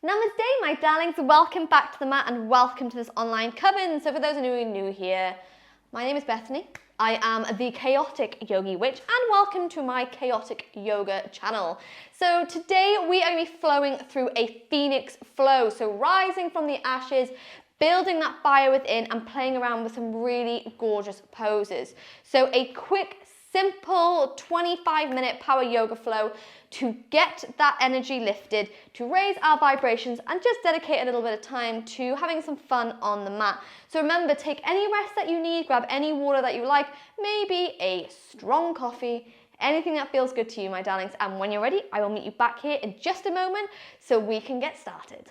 Namaste, my darlings. Welcome back to the mat and welcome to this online coven. So for those who are new here, my name is Bethany. I am the Chaotic Yogi Witch and welcome to my Chaotic Yoga channel. So today we are going to be flowing through a phoenix flow. So rising from the ashes, building that fire within and playing around with some really gorgeous poses. So a quick, simple 25-minute power yoga flow to get that energy lifted, to raise our vibrations and just dedicate a little bit of time to having some fun on the mat. So remember, take any rest that you need, grab any water that you like, maybe a strong coffee, anything that feels good to you, my darlings. And when you're ready, I will meet you back here in just a moment so we can get started.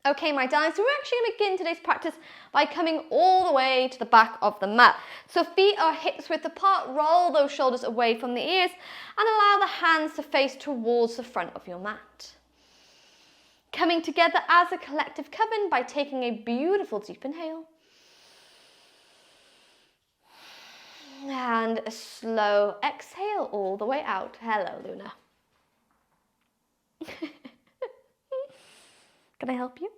Okay, my darlings, so we're actually going to begin today's practice by coming all the way to the back of the mat. So feet are hips width apart, roll those shoulders away from the ears and allow the hands to face towards the front of your mat. Coming together as a collective coven by taking a beautiful deep inhale. And a slow exhale all the way out. Hello, Luna. Can I help you?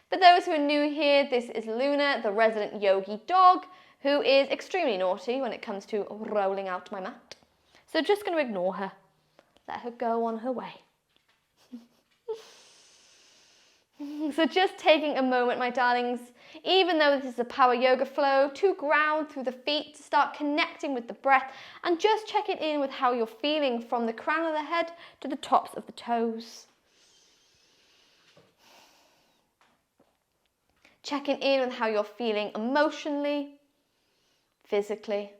For those who are new here, this is Luna, the resident yogi dog, who is extremely naughty when it comes to rolling out my mat. So just going to ignore her. Let her go on her way. So just taking a moment, my darlings, even though this is a power yoga flow, to ground through the feet, to start connecting with the breath and just checking in with how you're feeling from the crown of the head to the tops of the toes. Checking in with how you're feeling emotionally, physically.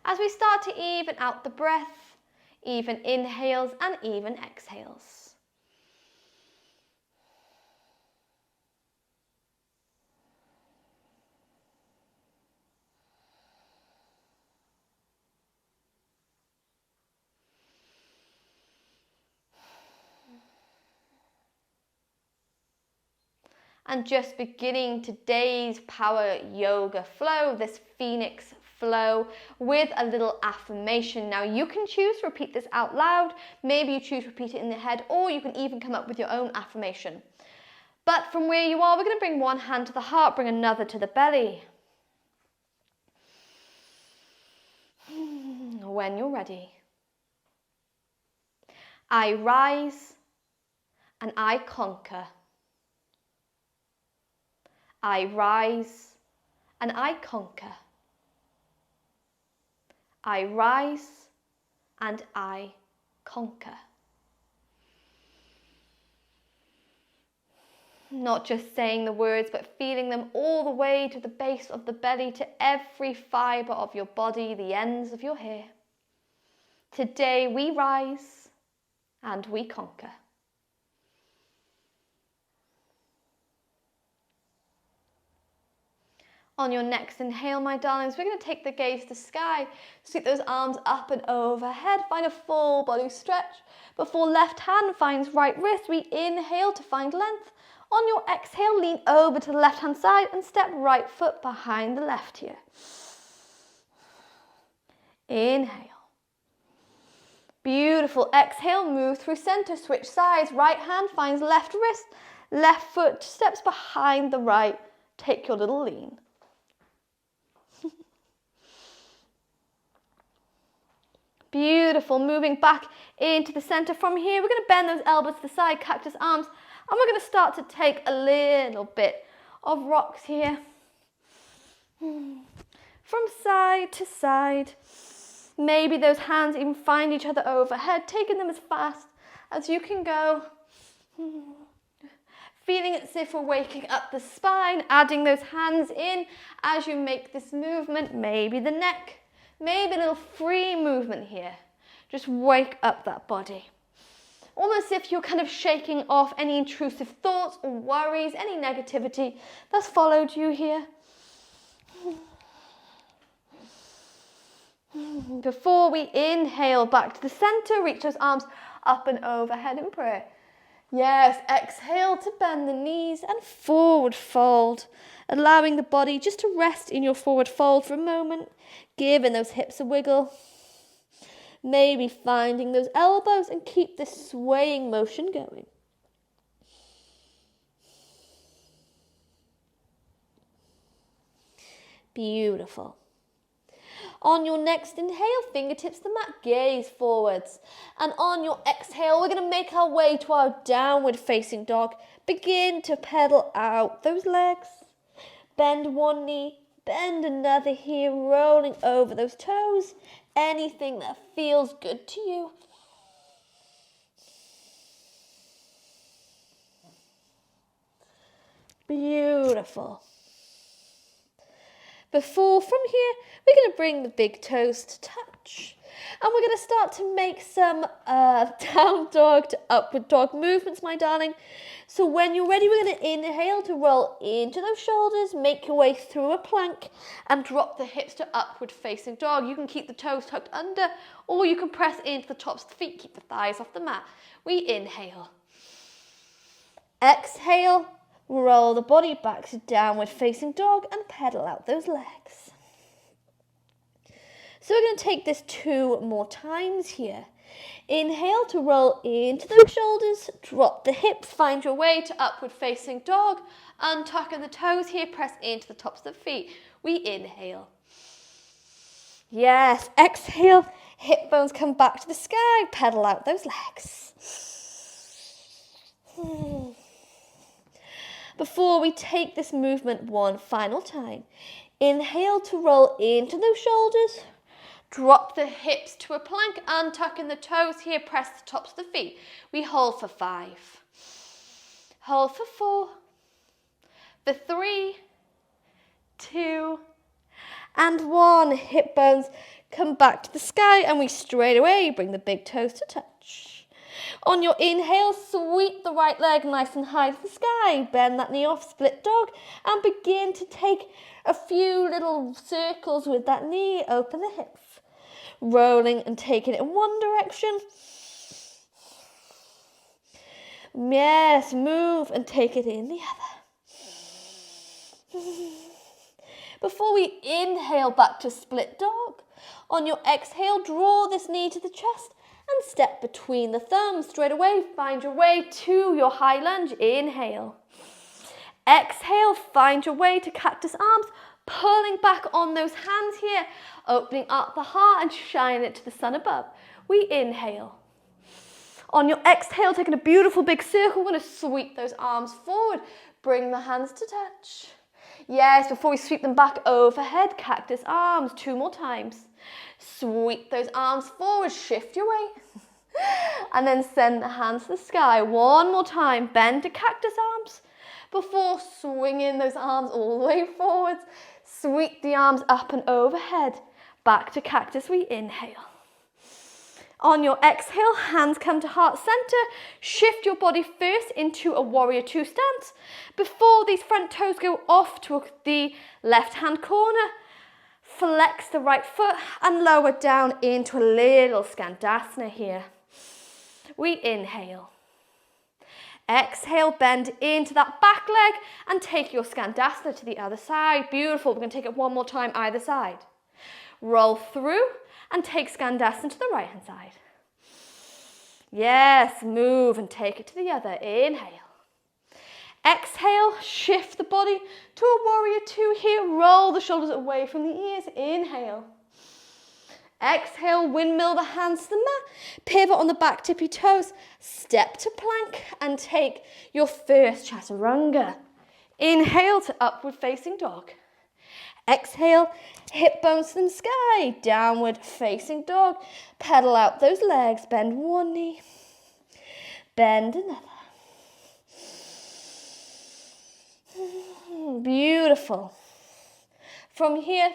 As we start to even out the breath, even inhales and even exhales. And just beginning today's power yoga flow, this phoenix flow, with a little affirmation. Now you can choose to repeat this out loud, maybe you choose to repeat it in the head, or you can even come up with your own affirmation. But from where you are, we're going to bring one hand to the heart, bring another to the belly. When you're ready. I rise and I conquer. I rise and I conquer. I rise and I conquer. Not just saying the words, but feeling them all the way to the base of the belly, to every fibre of your body, the ends of your hair. Today we rise and we conquer. On your next inhale, my darlings, we're going to take the gaze to the sky. Sweep those arms up and overhead. Find a full body stretch. Before left hand finds right wrist, we inhale to find length. On your exhale, lean over to the left hand side and step right foot behind the left here. Inhale. Beautiful. Exhale, move through center, switch sides. Right hand finds left wrist. Left foot steps behind the right. Take your little lean. Beautiful, moving back into the center. From here, we're going to bend those elbows to the side, cactus arms, and we're going to start to take a little bit of rocks here. From side to side. Maybe those hands even find each other overhead, taking them as fast as you can go. Feeling as if we're waking up the spine, adding those hands in as you make this movement, maybe the neck. Maybe a little free movement here. Just wake up that body. Almost as if you're kind of shaking off any intrusive thoughts or worries, any negativity that's followed you here. Before we inhale back to the center, reach those arms up and overhead in prayer. Yes, exhale to bend the knees and forward fold, allowing the body just to rest in your forward fold for a moment, giving those hips a wiggle. Maybe finding those elbows and keep this swaying motion going. Beautiful. On your next inhale, fingertips to the mat, gaze forwards. And on your exhale, we're going to make our way to our downward facing dog. Begin to pedal out those legs. Bend one knee, bend another here, rolling over those toes. Anything that feels good to you. Beautiful. From here, we're going to bring the big toes to touch. And we're going to start to make some down dog to upward dog movements, my darling. So when you're ready, we're going to inhale to roll into those shoulders, make your way through a plank and drop the hips to upward facing dog. You can keep the toes tucked under or you can press into the tops of the feet, keep the thighs off the mat. We inhale. Exhale. Roll the body back to downward facing dog and pedal out those legs. So we're going to take this 2 more times here. Inhale to roll into those shoulders, drop the hips, find your way to upward facing dog, untucking the toes here, press into the tops of the feet. We inhale. Yes, exhale, hip bones come back to the sky, pedal out those legs. Before we take this movement one final time, inhale to roll into those shoulders, drop the hips to a plank, untucking the toes here, press the tops of the feet. We hold for 5, hold for 4, for 3, 2, and 1. Hip bones come back to the sky and we straight away bring the big toes to touch. On your inhale, sweep the right leg nice and high to the sky. Bend that knee off, split dog, and begin to take a few little circles with that knee. Open the hips. Rolling and taking it in one direction. Yes, move and take it in the other. Before we inhale back to split dog, on your exhale, draw this knee to the chest and step between the thumbs. Straight away, find your way to your high lunge. Inhale. Exhale, find your way to cactus arms, pulling back on those hands here, opening up the heart and shining it to the sun above. We inhale. On your exhale, taking a beautiful big circle, we're going to sweep those arms forward, bring the hands to touch. Yes, before we sweep them back overhead, cactus arms, 2 more times. Sweep those arms forward, shift your weight, and then send the hands to the sky. 1 more time, bend to cactus arms, before swinging those arms all the way forwards. Sweep the arms up and overhead, back to cactus, we inhale. On your exhale, hands come to heart center. Shift your body first into a warrior 2 stance. Before these front toes go off to the left hand corner, flex the right foot and lower down into a little Skandasana here. We inhale. Exhale, bend into that back leg and take your Skandasana to the other side. Beautiful. We're going to take it 1 more time either side. Roll through and take Skandasana to the right hand side. Yes, move and take it to the other. Inhale. Exhale, shift the body to a warrior 2 here. Roll the shoulders away from the ears. Inhale. Exhale, windmill the hands to the mat. Pivot on the back tippy toes. Step to plank and take your first chaturanga. Inhale to upward facing dog. Exhale, hip bones to the sky. Downward facing dog. Pedal out those legs. Bend one knee. Bend another. Beautiful. From here,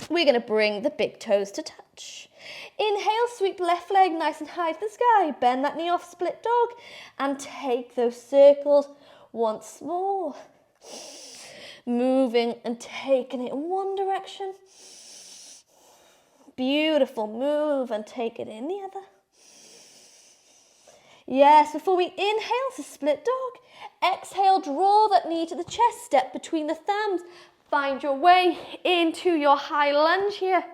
we're going to bring the big toes to touch. Inhale, sweep left leg nice and high to the sky. Bend that knee off, split dog, and take those circles once more. Moving and taking it in one direction. Beautiful. Move and take it in the other. Yes, before we inhale to split dog. Exhale, draw that knee to the chest, step between the thumbs. Find your way into your high lunge here.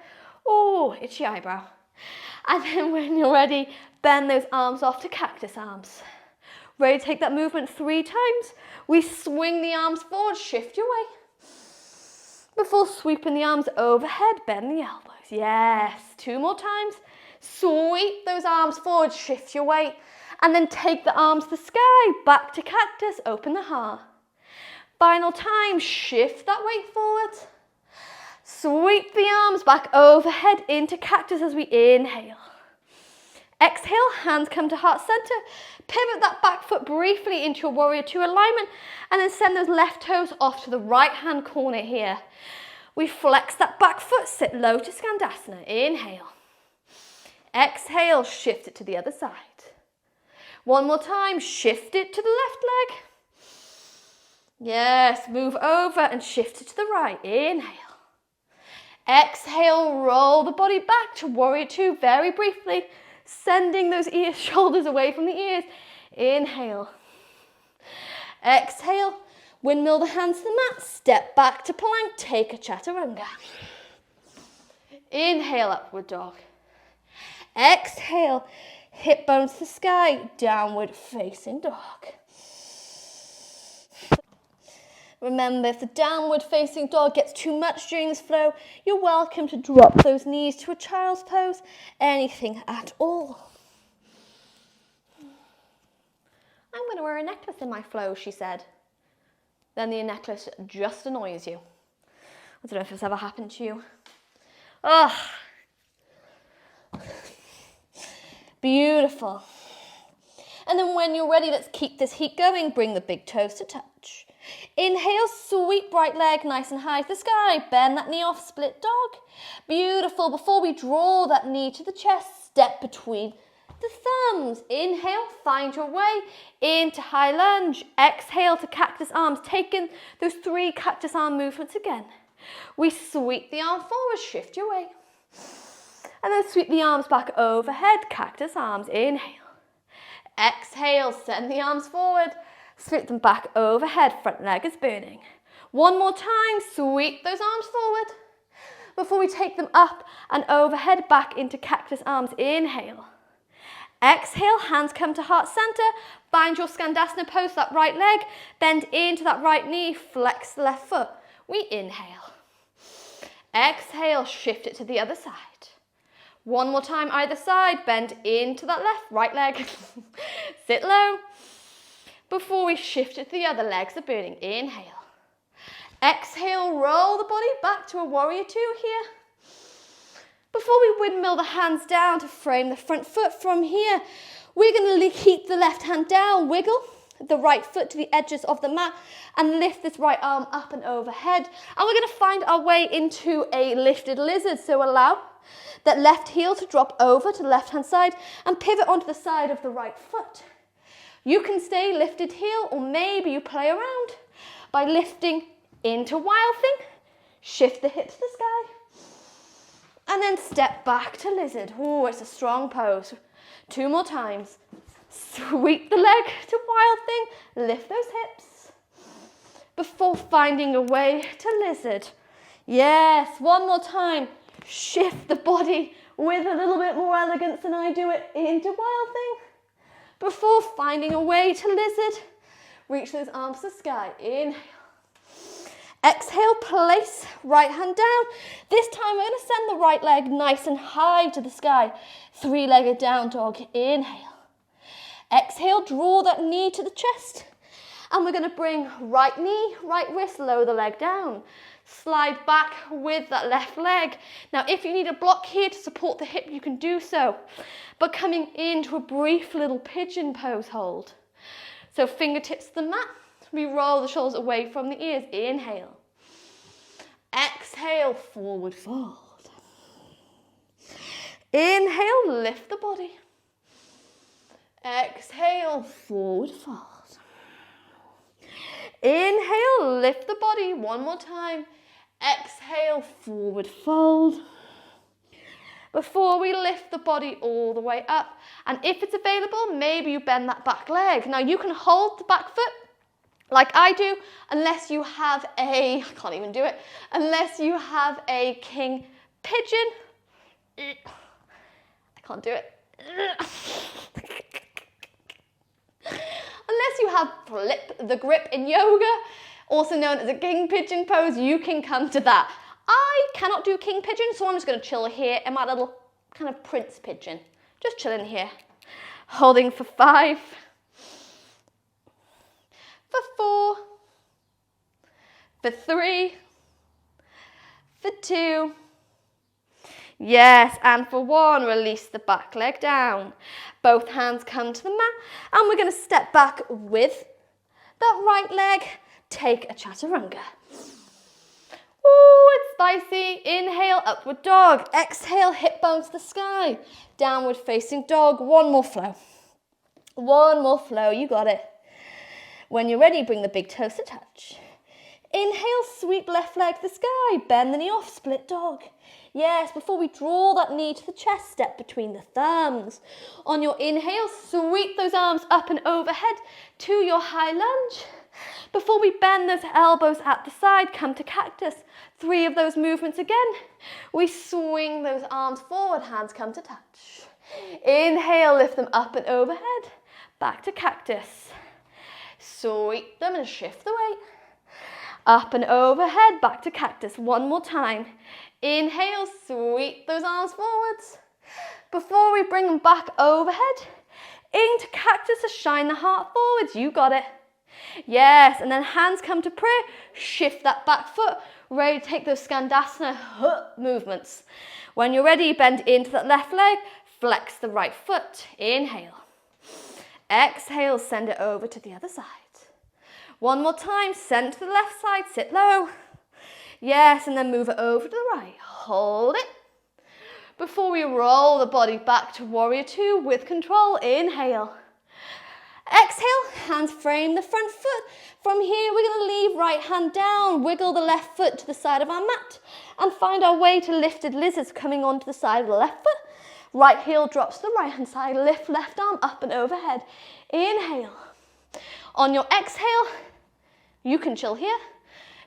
Oh, itchy eyebrow. And then when you're ready, bend those arms off to cactus arms. Ready to take that movement 3 times. We swing the arms forward, shift your way. Before sweeping the arms overhead, bend the elbows. Yes, 2 more times. Sweep those arms forward, shift your weight. And then take the arms to the sky, back to cactus, open the heart. Final time, shift that weight forward. Sweep the arms back overhead into cactus as we inhale. Exhale, hands come to heart center. Pivot that back foot briefly into your warrior 2 alignment and then send those left toes off to the right hand corner here. We flex that back foot, sit low to Skandasana. Inhale. Exhale, shift it to the other side. One more time, shift it to the left leg. Yes, move over and shift it to the right. Inhale. Exhale, roll the body back to warrior 2 very briefly, sending those shoulders away from the ears. Inhale. Exhale, windmill the hands to the mat, step back to plank, take a chaturanga. Inhale, upward dog. Exhale, hip bones to the sky, downward facing dog. Remember, if the downward facing dog gets too much during this flow, you're welcome to drop those knees to a child's pose, anything at all. I'm going to wear a necklace in my flow, she said. Then the necklace just annoys you. I don't know if it's ever happened to you. Ugh. Beautiful. And then when you're ready, let's keep this heat going. Bring the big toes to touch. Inhale, sweep right leg nice and high to the sky. Bend that knee off, split dog. Beautiful. Before we draw that knee to the chest, step between the thumbs. Inhale, find your way into high lunge. Exhale to cactus arms. Taking those 3 cactus arm movements again. We sweep the arm forward, shift your way. And then sweep the arms back overhead, cactus arms. Inhale. Exhale, send the arms forward. Sweep them back overhead, front leg is burning. One more time, sweep those arms forward. Before we take them up and overhead, back into cactus arms. Inhale. Exhale, hands come to heart center. Find your Skandasana pose, that right leg. Bend into that right knee, flex the left foot. We inhale. Exhale, shift it to the other side. One more time, either side. Bend into that right leg. Sit low. Before we shift it to the other, legs are burning. Inhale. Exhale, roll the body back to a warrior 2 here. Before we windmill the hands down to frame the front foot from here, we're going to keep the left hand down, wiggle the right foot to the edges of the mat and lift this right arm up and overhead. And we're going to find our way into a lifted lizard. So allow that left heel to drop over to the left hand side and pivot onto the side of the right foot. You can stay lifted heel, or maybe you play around by lifting into wild thing, shift the hips to the sky, and then step back to lizard. Oh, it's a strong pose. 2 more times. Sweep the leg to wild thing, lift those hips before finding a way to lizard. Yes, one more time. Shift the body with a little bit more elegance than I do it into wild thing. Before finding a way to lizard, reach those arms to the sky. Inhale. Exhale, place right hand down. This time we're going to send the right leg nice and high to the sky. 3-legged down dog. Inhale. Exhale, draw that knee to the chest. And we're going to bring right knee, right wrist, lower the leg down. Slide back with that left leg. Now, if you need a block here to support the hip, you can do so. But coming into a brief little pigeon pose hold. So fingertips to the mat. We roll the shoulders away from the ears. Inhale. Exhale, forward fold. Inhale, lift the body. Exhale, forward fold. Inhale, lift the body. One more time. Exhale, forward fold. before we lift the body all the way up. And if it's available, maybe you bend that back leg. Now you can hold the back foot like I do, unless you have I can't even do it, unless you have a king pigeon. I can't do it. Unless you have flip the grip in yoga, also known as a king pigeon pose, you can come to that. I cannot do king pigeon, so I'm just going to chill here in my little kind of prince pigeon. Just chilling here. Holding for 5, for 4, for 3, for 2, yes, and for 1, release the back leg down. Both hands come to the mat, and we're going to step back with that right leg. Take a chaturanga. Ooh, it's spicy. Inhale, upward dog. Exhale, hip bones to the sky. Downward facing dog. One more flow. One more flow. You got it. When you're ready, bring the big toes to touch. Inhale, sweep left leg to the sky. Bend the knee off, split dog. Yes, before we draw that knee to the chest, step between the thumbs. On your inhale, sweep those arms up and overhead to your high lunge. Before we bend those elbows at the side, come to cactus. 3 of those movements again. We swing those arms forward, hands come to touch. Inhale, lift them up and overhead. Back to cactus. Sweep them and shift the weight. Up and overhead, back to cactus. One more time. Inhale, sweep those arms forwards. Before we bring them back overhead, into cactus to shine the heart forwards. You got it. Yes, and then hands come to prayer. Shift that back foot. Ready to take those skandasana movements. When you're ready, bend into that left leg. Flex the right foot. Inhale. Exhale, send it over to the other side. One more time, send to the left side, sit low. Yes, and then move it over to the right. Hold it. Before we roll the body back to warrior 2 with control, inhale. Exhale, hands frame the front foot. From here, we're going to leave right hand down, wiggle the left foot to the side of our mat, and find our way to lifted lizards coming onto the side of the left foot. Right heel drops to the right hand side, lift left arm up and overhead. Inhale. On your exhale, you can chill here.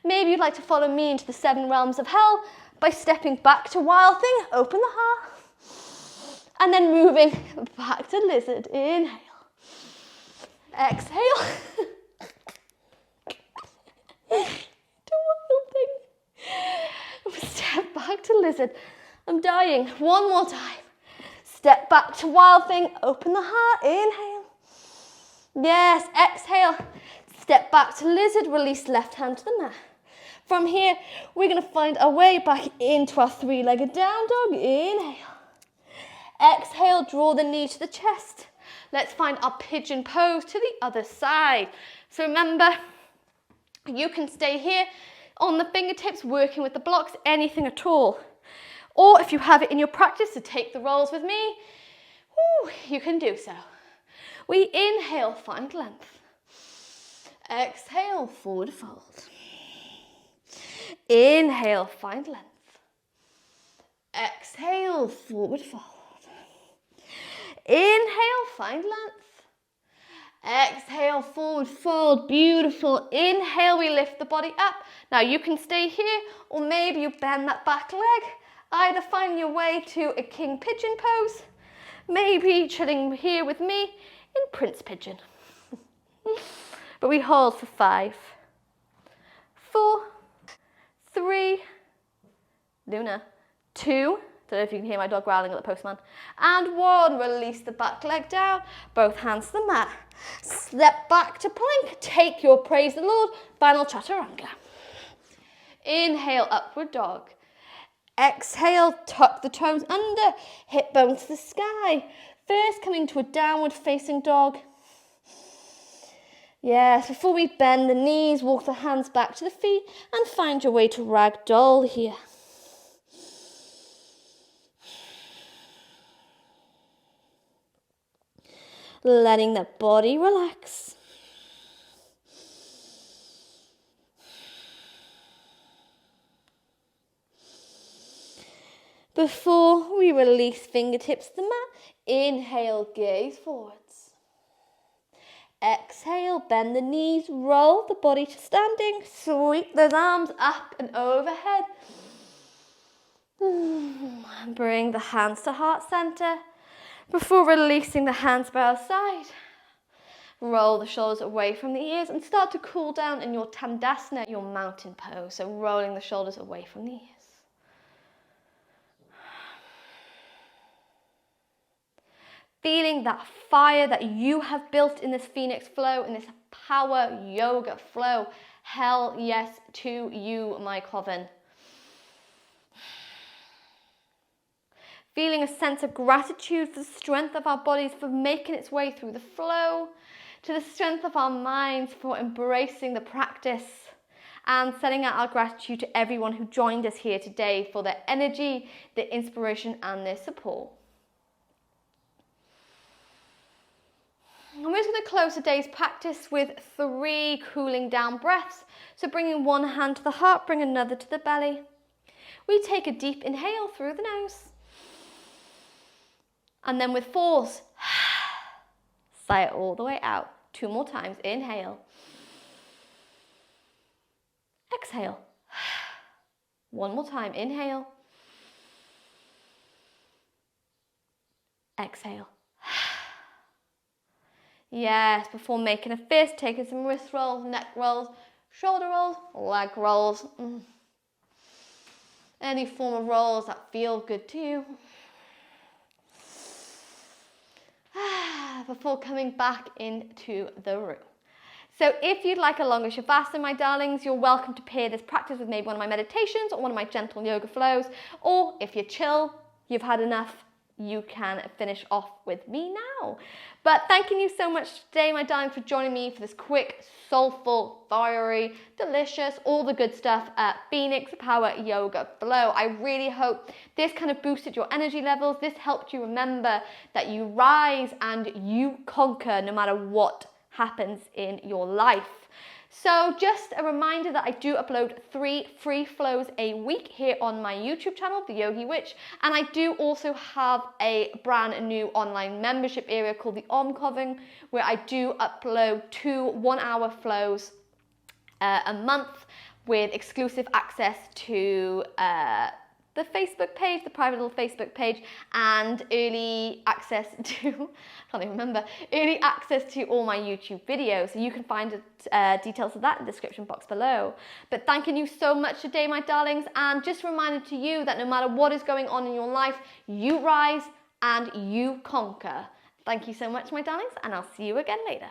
Maybe you'd like to follow me into the 7 realms of hell by stepping back to wild thing, open the heart, and then moving back to lizard. Inhale. Exhale. To wild thing. Step back to lizard. I'm dying. One more time. Step back to wild thing, open the heart. Inhale. Yes, exhale. Step back to lizard, release left hand to the mat. From here, we're going to find our way back into our 3-legged down dog. Inhale. Exhale, draw the knee to the chest. Let's find our pigeon pose to the other side. So remember, you can stay here on the fingertips, working with the blocks, anything at all. Or if you have it in your practice to take the rolls with me, you can do so. We inhale, find length. Exhale, forward fold. Inhale, find length. Exhale, forward fold. Inhale, find length. Exhale, forward fold. Beautiful. Inhale, we lift the body up. Now you can stay here, or maybe you bend that back leg. Either find your way to a king pigeon pose, maybe chilling here with me in prince pigeon. But we hold for 5, 4, 3, Luna, 2, don't know if you can hear my dog growling at the postman, and 1, release the back leg down, both hands to the mat. Step back to plank, take your praise the Lord, final chaturanga. Inhale, upward dog. Exhale, tuck the toes under, hip bones to the sky. First coming to a downward facing dog. Yes, before we bend the knees, walk the hands back to the feet and find your way to ragdoll here. Letting the body relax. Before we release fingertips to the mat, inhale, gaze forwards. Exhale, bend the knees, roll the body to standing, sweep those arms up and overhead. Bring the hands to heart center before releasing the hands by our side. Roll the shoulders away from the ears and start to cool down in your Tandasana, your mountain pose. So rolling the shoulders away from the ears. Feeling that fire that you have built in this Phoenix flow, in this power yoga flow. Hell yes to you, my coven. Feeling a sense of gratitude for the strength of our bodies, for making its way through the flow, to the strength of our minds for embracing the practice, and sending out our gratitude to everyone who joined us here today for their energy, their inspiration, and their support. I'm just going to close today's practice with 3 cooling down breaths. So bringing one hand to the heart, bring another to the belly. We take a deep inhale through the nose. And then with force, sigh it all the way out. 2 more times. Inhale. Exhale. 1 more time. Inhale. Exhale. Yes, before making a fist, taking some wrist rolls, neck rolls, shoulder rolls, leg rolls. Any form of rolls that feel good to you. Before coming back into the room. So if you'd like a longer Shavasana, my darlings, you're welcome to pair this practice with maybe one of my meditations or one of my gentle yoga flows. Or if you're chill, you've had enough, you can finish off with me now. But thanking you so much today, my darling, for joining me for this quick, soulful, fiery, delicious, all the good stuff at Phoenix Power Yoga Flow. I really hope this kind of boosted your energy levels. This helped you remember that you rise and you conquer no matter what happens in your life. So just a reminder that I do upload 3 free flows a week here on my YouTube channel, The Yogi Witch, and I do also have a brand new online membership area called the Coven, where I do upload 2 1-hour flows a month with exclusive access to the Facebook page, the private little Facebook page, and early access to, I can't even remember, early access to all my YouTube videos. So you can find details of that in the description box below. But thanking you so much today, my darlings, and just a reminder to you that no matter what is going on in your life, you rise and you conquer. Thank you so much, my darlings, and I'll see you again later.